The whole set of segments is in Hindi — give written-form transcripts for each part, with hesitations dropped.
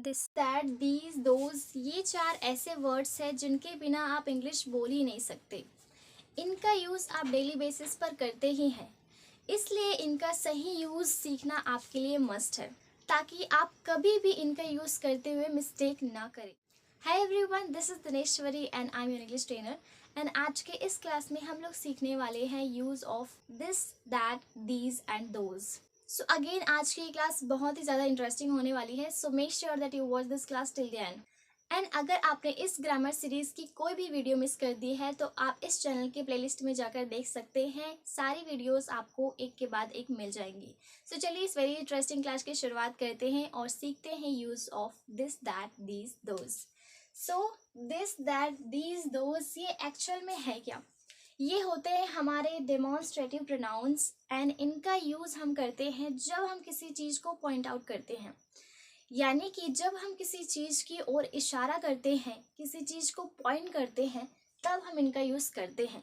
दिस, दैट, दीज, दोज, ये चार ऐसे वर्ड्स हैं जिनके बिना आप इंग्लिश बोल ही नहीं सकते। इनका यूज़ आप डेली बेसिस पर करते ही हैं, इसलिए इनका सही यूज़ सीखना आपके लिए मस्ट है, ताकि आप कभी भी इनका यूज़ करते हुए मिस्टेक ना करें। Hi everyone, this is Dineshwari and I am your English trainer. And आज के इस क्लास में हम लोग सीखने वाले हैं use of this, that, these and those. So again आज की क्लास बहुत ही ज़्यादा इंटरेस्टिंग होने वाली है, so make sure that you watch this class till the end. And अगर आपने इस ग्रामर सीरीज़ की कोई भी वीडियो मिस कर दी है तो आप इस चैनल के प्लेलिस्ट में जाकर देख सकते हैं, सारी वीडियोस आपको एक के बाद एक मिल जाएंगी। सो चलिए इस वेरी इंटरेस्टिंग क्लास की शुरुआत करते हैं और सीखते हैं use of this, that, these, those. So this, that, these, those ये एक्चुअल में है क्या? ये होते हैं हमारे डेमॉन्स्ट्रेटिव प्रोनाउंस एंड इनका यूज़ हम करते हैं जब हम किसी चीज़ को पॉइंट आउट करते हैं, यानी कि जब हम किसी चीज़ की ओर इशारा करते हैं, किसी चीज़ को पॉइंट करते हैं, तब हम इनका यूज़ करते हैं।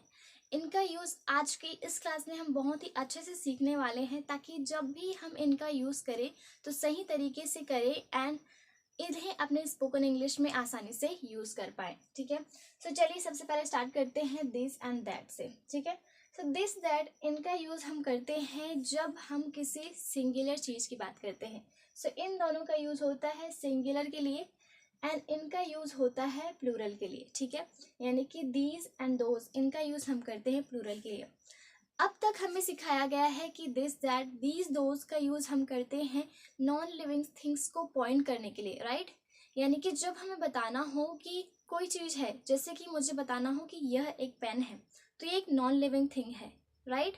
इनका यूज़ आज की इस क्लास में हम बहुत ही अच्छे से सीखने वाले हैं, ताकि जब भी हम इनका यूज़ करें तो सही तरीके से करें एंड इन्हें अपने स्पोकन इंग्लिश में आसानी से यूज़ कर पाए। ठीक है, सो चलिए सबसे पहले स्टार्ट करते हैं दिस एंड दैट से। ठीक है, सो दिस, दैट इनका यूज़ हम करते हैं जब हम किसी सिंगुलर चीज़ की बात करते हैं। सो इन दोनों का यूज़ होता है सिंगुलर के लिए एंड इनका यूज़ होता है प्लूरल के लिए। ठीक है, यानी कि दीज एंड दोज इनका यूज़ हम करते हैं प्लूरल के लिए। अब तक हमें सिखाया गया है कि दिस, दैट, दीज, दोज का यूज़ हम करते हैं नॉन लिविंग थिंग्स को पॉइंट करने के लिए, राइट? यानी कि जब हमें बताना हो कि कोई चीज़ है, जैसे कि मुझे बताना हो कि यह एक पेन है, तो ये एक नॉन लिविंग थिंग है, राइट?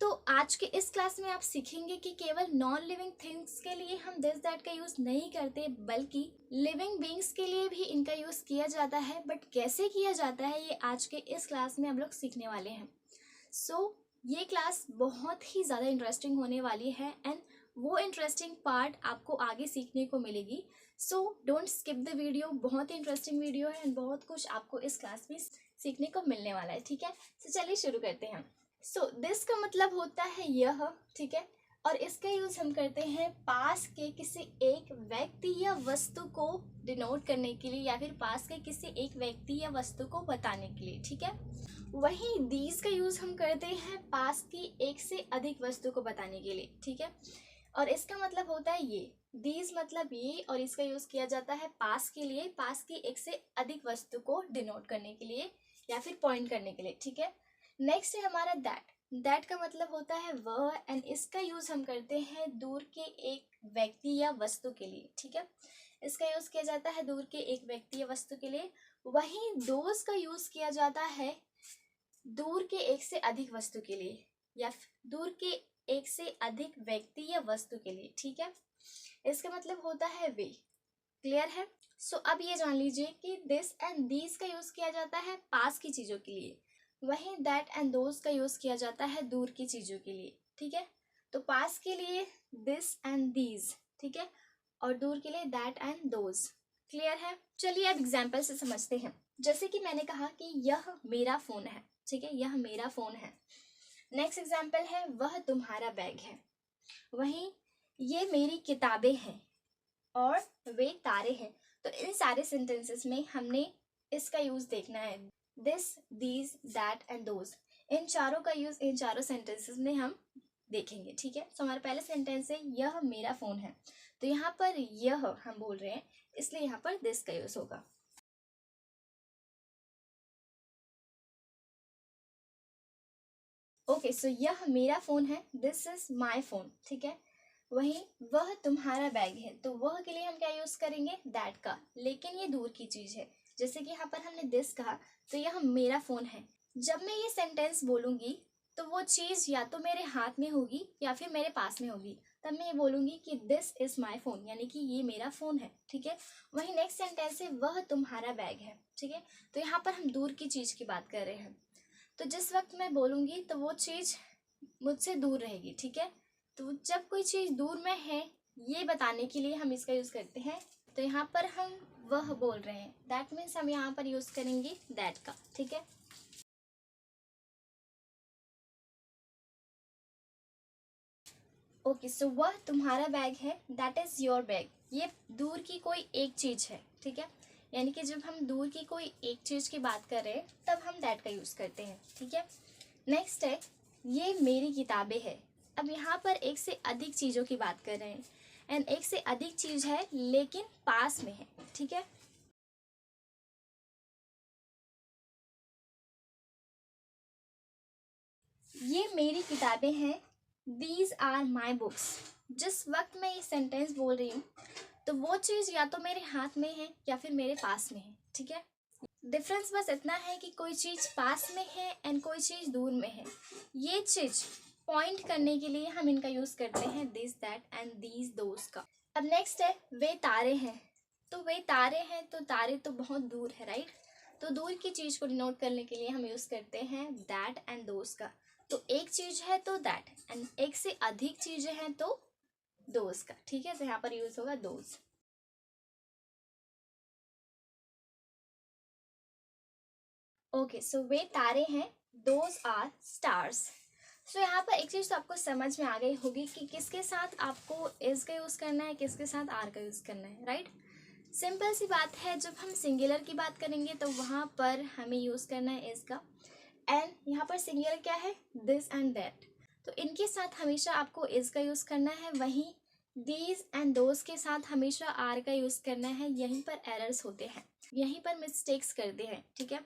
तो आज के इस क्लास में आप सीखेंगे कि केवल नॉन लिविंग थिंग्स के लिए हम दिस, दैट का यूज़ नहीं करते, बल्कि लिविंग बींग्स के लिए भी इनका यूज़ किया जाता है। बट कैसे किया जाता है ये आज के इस क्लास में हम लोग सीखने वाले हैं। सो ये क्लास बहुत ही ज़्यादा इंटरेस्टिंग होने वाली है एंड वो इंटरेस्टिंग पार्ट आपको आगे सीखने को मिलेगी। So don't skip the video, बहुत ही इंटरेस्टिंग वीडियो है एंड बहुत कुछ आपको इस क्लास में सीखने को मिलने वाला है। ठीक है, सो चलिए शुरू करते हैं। सो दिस का मतलब होता है यह, ठीक है, और इसका यूज़ हम करते हैं पास के किसी एक व्यक्ति या वस्तु को डिनोट करने के लिए, या फिर पास के किसी एक व्यक्ति या वस्तु को बताने के लिए। ठीक है, वहीं दीज का यूज़ हम करते हैं पास की एक से अधिक वस्तु को बताने के लिए। ठीक है, और इसका मतलब होता है ये, दीज मतलब ये, और इसका यूज़ किया जाता है पास के लिए, पास की एक से अधिक वस्तु को डिनोट करने के लिए या फिर पॉइंट करने के लिए। ठीक है, नेक्स्ट है हमारा दैट। दैट का मतलब होता है वह एंड इसका यूज़ हम करते हैं दूर के एक व्यक्ति या वस्तु के लिए। ठीक है, इसका यूज़ किया जाता है दूर के एक व्यक्ति या वस्तु के लिए। वहीं दोज का यूज़ किया जाता है दूर के एक से अधिक वस्तु के लिए या दूर के एक से अधिक व्यक्ति या वस्तु के लिए। ठीक है, इसका मतलब होता है वे। क्लियर है? सो अब ये जान लीजिए कि दिस एंड दीज का यूज़ किया जाता है पास की चीज़ों के लिए, वहीं दैट एंड दोज का यूज़ किया जाता है दूर की चीज़ों के लिए। ठीक है, तो पास के लिए दिस एंड दीज, ठीक है, और दूर के लिए दैट एंड दोज। क्लियर है? चलिए अब एग्जाम्पल से समझते हैं। जैसे कि मैंने कहा कि यह मेरा फ़ोन है। ठीक है, यह मेरा फ़ोन है। नेक्स्ट एग्जाम्पल है वह तुम्हारा बैग है। वहीं ये मेरी किताबें हैं और वे तारे हैं। तो इन सारे सेंटेंसेस में हमने इसका यूज़ देखना है, this, these, that and those. इन चारों का यूज़ इन चारों सेंटेंसेस में हम देखेंगे। ठीक है, सो हमारा पहला सेंटेंस है यह मेरा फ़ोन है, तो यहाँ पर यह हम बोल रहे हैं, इसलिए यहाँ पर दिस का यूज़ होगा। ओके, सो यह मेरा फ़ोन है, दिस इज माई फ़ोन। ठीक है, वहीं वह तुम्हारा बैग है, तो वह के लिए हम क्या यूज़ करेंगे, दैट का, लेकिन ये दूर की चीज़ है। जैसे कि यहाँ पर हमने दिस कहा, तो यह मेरा फ़ोन है। जब मैं ये सेंटेंस बोलूँगी तो वो चीज़ या तो मेरे हाथ में होगी या फिर मेरे पास में होगी, तब मैं ये बोलूँगी कि दिस इज़ माई फ़ोन, यानी कि ये मेरा फ़ोन है। ठीक है, वहीं नेक्स्ट सेंटेंस है वह तुम्हारा बैग है। ठीक है, तो यहाँ पर हम दूर की चीज़ की बात कर रहे हैं, तो जिस वक्त मैं बोलूँगी तो वो चीज़ मुझसे दूर रहेगी। ठीक है, तो जब कोई चीज़ दूर में है ये बताने के लिए हम इसका यूज़ करते हैं। तो यहाँ पर हम वह बोल रहे हैं, दैट मीन्स हम यहाँ पर यूज़ करेंगे दैट का। ठीक है, ओके, सो वह तुम्हारा बैग है, दैट इज़ योर बैग। ये दूर की कोई एक चीज़ है, ठीक है। यानी कि जब हम दूर की कोई एक चीज़ की बात कर रहे हैं तब हम दैट का यूज़ करते हैं, ठीक है। नेक्स्ट है ये मेरी किताबें हैं। अब यहाँ पर एक से अधिक चीज़ों की बात कर रहे हैं एंड एक से अधिक चीज़ है लेकिन पास में है, ठीक है। ये मेरी किताबें हैं, दीज आर माई बुक्स। जिस वक्त मैं ये सेंटेंस बोल रही हूँ तो वो चीज़ या तो मेरे हाथ में है या फिर मेरे पास में है, ठीक है। डिफरेंस बस इतना है कि कोई चीज़ पास में है एंड कोई चीज़ दूर में है। ये चीज़ पॉइंट करने के लिए हम इनका यूज़ करते हैं this that and these those का। अब नेक्स्ट है वे तारे हैं। तो वे तारे हैं तो तारे तो बहुत दूर है, राइट। तो दूर की चीज़ को डिनोट करने के लिए हम यूज़ करते हैं दैट एंड दोज का। तो एक चीज़ है तो दैट एंड एक से अधिक चीज़ें हैं तो दोज का, ठीक है। तो यहाँ पर यूज़ होगा दोज। ओके, सो वे तारे हैं, दोज आर स्टार्स। सो यहाँ पर एक चीज़ तो आपको समझ में आ गई होगी कि किसके साथ आपको इज का यूज़ करना है, किसके साथ आर का यूज़ करना है, राइट। सिंपल सी बात है, जब हम सिंगुलर की बात करेंगे तो वहाँ पर हमें यूज़ करना है इज का। एंड यहाँ पर सिंगुलर क्या है, दिस एंड दैट। तो इनके साथ हमेशा आपको इज का यूज़ करना है, वहीं दीज एंड दोज के साथ हमेशा आर का यूज़ करना है। यहीं पर एरर्स होते हैं, यहीं पर मिस्टेक्स करते हैं, ठीक है।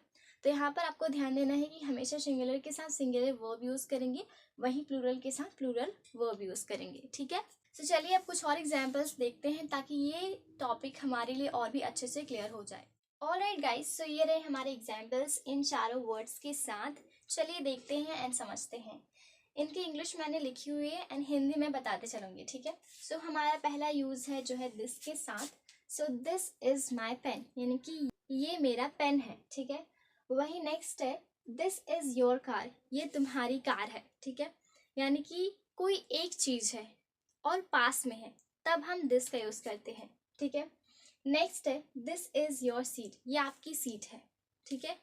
तो यहाँ पर आपको ध्यान देना है कि हमेशा सिंगुलर के साथ सिंगुलर वर्ब यूज़ करेंगे, वहीं प्लूरल के साथ प्लूरल वर्ब यूज़ करेंगे, ठीक है। तो चलिए अब कुछ और एग्जाम्पल्स देखते हैं ताकि ये टॉपिक हमारे लिए और भी अच्छे से क्लियर हो जाए। ऑलराइट गाइस, सो ये रहे हमारे एग्जाम्पल्स इन चारों वर्ड्स के साथ। चलिए देखते हैं एंड समझते हैं। इनकी इंग्लिश मैंने लिखी हुई है एंड हिंदी में बताते चलूँगी, ठीक है। सो हमारा पहला यूज़ है जो है दिस के साथ। So this is my pen, यानी कि ये मेरा पेन है, ठीक है। वही नेक्स्ट है दिस इज़ योर कार, ये तुम्हारी कार है, ठीक है। यानी कि कोई एक चीज़ है और पास में है तब हम दिस का यूज़ करते हैं, ठीक है। नेक्स्ट है दिस इज़ योर सीट, ये आपकी सीट है, ठीक है।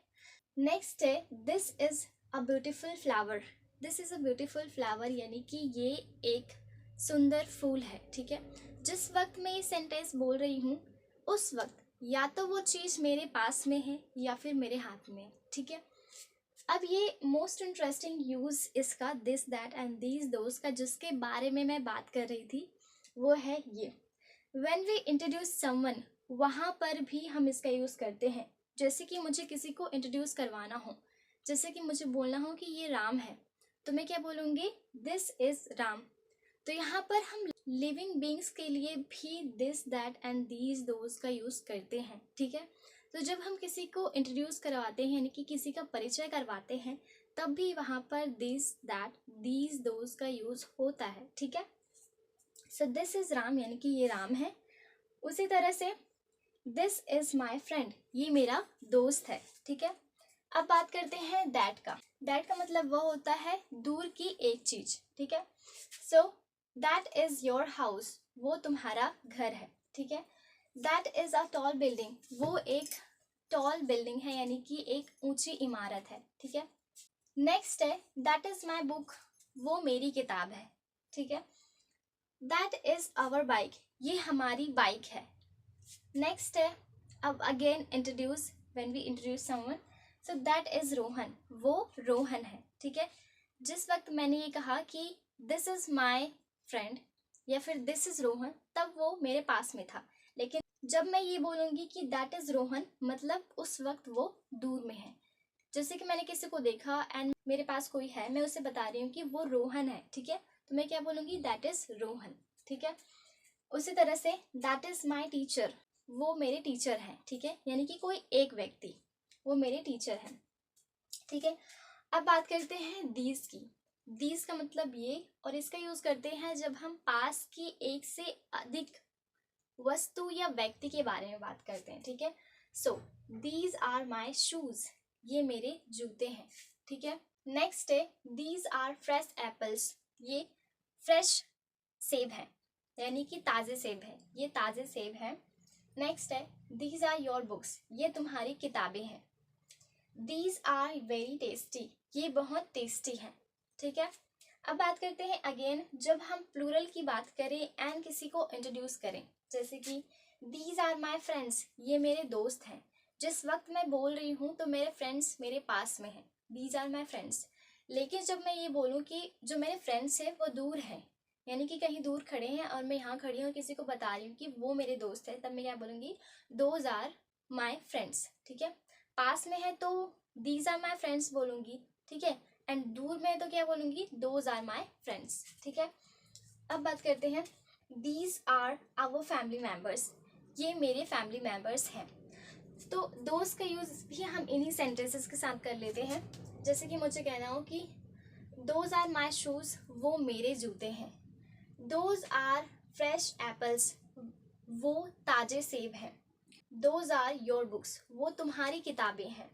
नेक्स्ट है this is a beautiful flower, this is a beautiful flower यानी कि ये एक सुंदर फूल है, ठीक है। जिस वक्त मैं ये सेंटेंस बोल रही हूँ उस वक्त या तो वो चीज़ मेरे पास में है या फिर मेरे हाथ में है, ठीक है। अब ये मोस्ट इंटरेस्टिंग यूज़ इसका this that and these those का जिसके बारे में मैं बात कर रही थी वो है ये व्हेन वी इंट्रोड्यूस समवन, वहाँ पर भी हम इसका यूज़ करते हैं। जैसे कि मुझे किसी को इंट्रोड्यूस करवाना हो, जैसे कि मुझे बोलना हो कि ये राम है, तो मैं क्या बोलूँगी, दिस इज़ राम। तो यहाँ पर हम लिविंग बींग्स के लिए भी this that and these those का यूज़ करते हैं, ठीक है। तो जब हम किसी को इंट्रोड्यूस करवाते हैं यानी कि किसी का परिचय करवाते हैं तब भी वहाँ पर दिस दैट दीज दोज का यूज़ होता है, ठीक है। सो दिस इज़ राम यानी कि ये राम है। उसी तरह से दिस इज़ माई फ्रेंड, ये मेरा दोस्त है, ठीक है। अब बात करते हैं दैट का। दैट का मतलब वह होता है दूर की एक चीज़, ठीक है। सो दैट इज़ योर हाउस, वो तुम्हारा घर है, ठीक है। That is a tall building, वो एक टॉल बिल्डिंग है यानी कि एक ऊंची इमारत है, ठीक है। नेक्स्ट है दैट इज़ माई बुक, वो मेरी किताब है, ठीक है। दैट इज़ आवर बाइक, ये हमारी बाइक है। नेक्स्ट है अब again introduce, when we introduce someone, so that is Rohan, वो रोहन है, ठीक है। जिस वक्त मैंने ये कहा कि दिस इज़ माई फ्रेंड या फिर दिस इज़ रोहन तब वो मेरे पास में था, लेकिन जब मैं ये बोलूँगी कि दैट इज़ रोहन मतलब उस वक्त वो दूर में है। जैसे कि मैंने किसी को देखा एंड मेरे पास कोई है, मैं उसे बता रही हूँ कि वो रोहन है, ठीक है। तो मैं क्या बोलूँगी, दैट इज़ रोहन, ठीक है। उसी तरह say that is my teacher, वो मेरे टीचर हैं, ठीक है। यानी कि कोई एक व्यक्ति वो मेरे टीचर हैं, ठीक है। अब बात करते हैं दीज की। दीज का मतलब ये, और इसका यूज़ करते हैं जब हम पास की एक से अधिक वस्तु या व्यक्ति के बारे में बात करते हैं, ठीक है। So these are my shoes, ये मेरे जूते हैं, ठीक है। नेक्स्ट है दीज आर फ्रेश एप्पल्स, ये फ्रेश सेब है यानी कि ताज़े सेब है, ये ताज़े सेब है। नेक्स्ट है दीज आर योर बुक्स, ये तुम्हारी किताबें हैं। दीज आर वेरी टेस्टी, ये बहुत टेस्टी हैं, ठीक है। अब बात करते हैं अगेन जब हम प्लूरल की बात करें एंड किसी को इंट्रोड्यूस करें, जैसे कि दीज आर माई फ्रेंड्स, ये मेरे दोस्त हैं। जिस वक्त मैं बोल रही हूँ तो मेरे फ्रेंड्स मेरे पास में हैं, दीज आर माई फ्रेंड्स। लेकिन जब मैं ये बोलूँ कि जो मेरे फ्रेंड्स हैं वो दूर हैं, यानी कि कहीं दूर खड़े हैं और मैं यहाँ खड़ी हूँ किसी को बता रही हूँ कि वो मेरे दोस्त है, तब मैं क्या बोलूँगी, दोज आर माई फ्रेंड्स। ठीक है, पास में है तो दीज आर माई फ्रेंड्स बोलूँगी। ठीक है, एंड दूर में है तो क्या बोलूँगी, दोज आर माई फ्रेंड्स। ठीक है, अब बात करते हैं, these are our family members, ये मेरे फैमिली मेम्बर्स हैं। तो दोस्त का यूज़ भी हम इन्हीं सेंटेंसेस के साथ कर लेते हैं। जैसे कि मुझे कहना हो कि दोज आर माई शूज़, वो मेरे जूते हैं। दोज आर फ्रेश एप्पल्स, वो ताजे सेब हैं। दोज आर योर बुक्स, वो तुम्हारी किताबें हैं।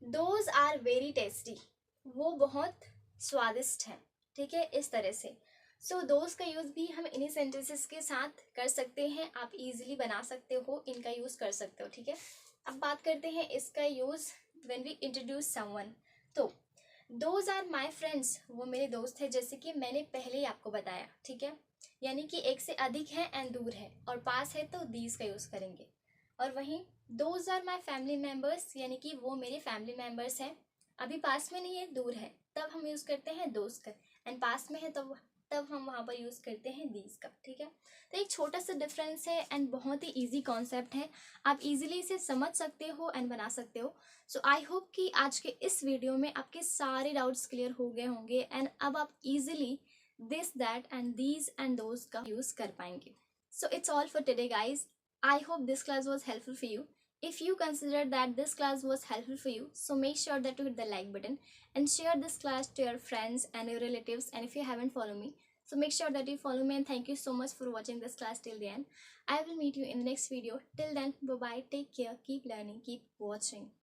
दोज आर वेरी टेस्टी, वो बहुत स्वादिष्ट हैं। ठीक है, इस तरह से दोस्त का यूज़ भी हम इन्हीं सेंटेंसेस के साथ कर सकते हैं। आप इजीली बना सकते हो, इनका यूज़ कर सकते हो। ठीक है, अब बात करते हैं इसका use when we introduce someone. तो दोज आर माई फ्रेंड्स, वो मेरे दोस्त हैं, जैसे कि मैंने पहले ही आपको बताया। ठीक है, यानी कि एक से अधिक है एंड दूर है, और पास है तो दीज का यूज़ करेंगे। और वहीं those are my family members, यानी कि वो मेरे फैमिली मेम्बर्स हैं, अभी पास में नहीं है, दूर है, तब हम यूज़ करते हैं दोस्त का। एंड पास में है तब हम वहाँ पर यूज़ करते हैं दीज का। ठीक है, तो एक छोटा सा डिफरेंस है एंड बहुत ही इजी कॉन्सेप्ट है, आप इजीली इसे समझ सकते हो एंड बना सकते हो। आई होप कि आज के इस वीडियो में आपके सारे डाउट्स क्लियर हो गए होंगे एंड अब आप easily this that and these and those का यूज़ कर पाएंगे। So it's all for today, guys. I hope this class was helpful for you. If you consider that this class was helpful for you, so make sure that you hit the like button and share this class to your friends and your relatives. And if you haven't followed me, so make sure that you follow me, and thank you so much for watching this class till the end. I will meet you in the next video. Till then, bye bye, take care, keep learning, keep watching.